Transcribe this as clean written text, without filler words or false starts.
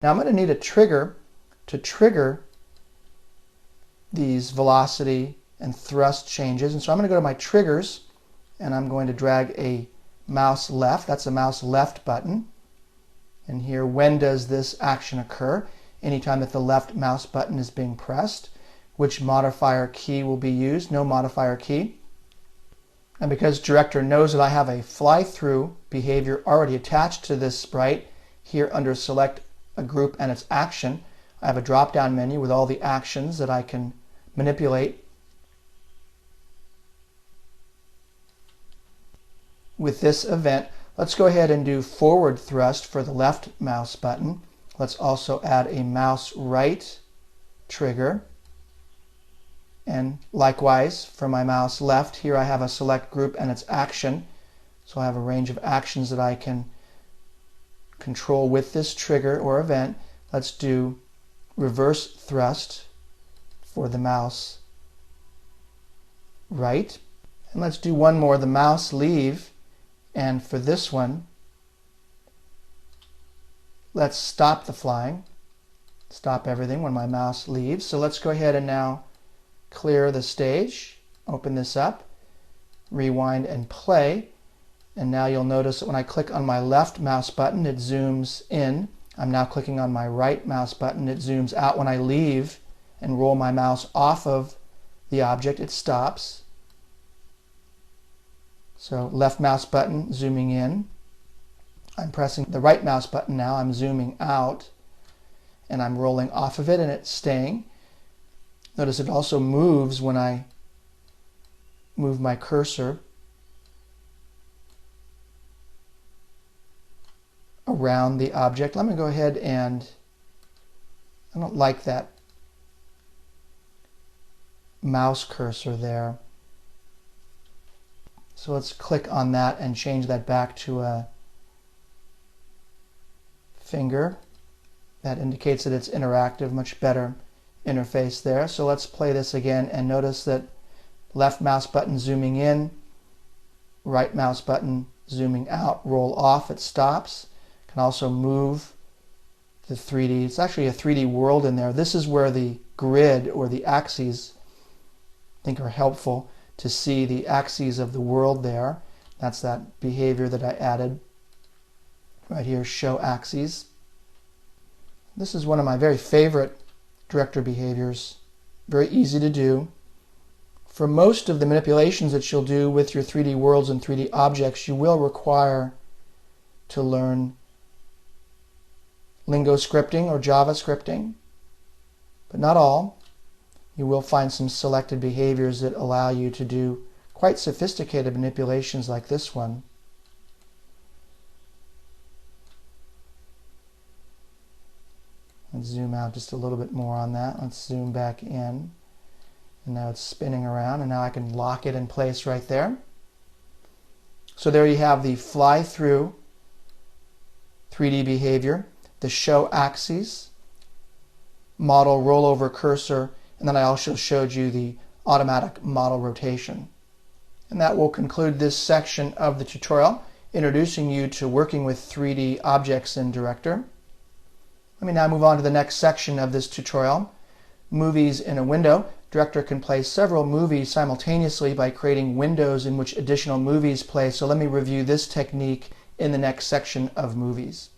Now I'm going to need a trigger to trigger these velocity and thrust changes. And so I'm going to go to my triggers and I'm going to drag a mouse left. That's a mouse left button. And here, when does this action occur? Anytime that the left mouse button is being pressed. Which modifier key will be used? No modifier key. And because Director knows that I have a fly-through behavior already attached to this sprite, here under Select a Group and its Action, I have a drop-down menu with all the actions that I can manipulate. With this event, let's go ahead and do forward thrust for the left mouse button. Let's also add a mouse right trigger. And likewise, for my mouse left, here I have a select group and its action. So I have a range of actions that I can control with this trigger or event. Let's do reverse thrust for the mouse right. And let's do one more, the mouse leave. And for this one, let's stop the flying. Stop everything when my mouse leaves. So let's go ahead and now clear the stage, open this up, rewind and play. And now you'll notice that when I click on my left mouse button, it zooms in. I'm now clicking on my right mouse button, it zooms out. When I leave and roll my mouse off of the object, it stops. So left mouse button, zooming in. I'm pressing the right mouse button now, I'm zooming out, and I'm rolling off of it and it's staying. Notice it also moves when I move my cursor around the object. Let me go ahead and, I don't like that mouse cursor there. So let's click on that and change that back to a finger. That indicates that it's interactive, much better interface there. So let's play this again and notice that left mouse button zooming in, right mouse button zooming out, roll off, it stops. Can also move the 3D. It's actually a 3D world in there. This is where the grid or the axes I think are helpful to see the axes of the world there. That's that behavior that I added right here, show axes. This is one of my very favorite director behaviors. Very easy to do. For most of the manipulations that you'll do with your 3D worlds and 3D objects, you will require to learn Lingo scripting or Java scripting, but not all. You will find some selected behaviors that allow you to do quite sophisticated manipulations like this one. Let's zoom out just a little bit more on that. Let's zoom back in. And now it's spinning around, and now I can lock it in place right there. So there you have the fly-through 3D behavior, the show axes, model rollover cursor, and then I also showed you the automatic model rotation. And that will conclude this section of the tutorial, introducing you to working with 3D objects in Director. Let me now move on to the next section of this tutorial, movies in a window. Director can play several movies simultaneously by creating windows in which additional movies play. So let me review this technique in the next section of movies.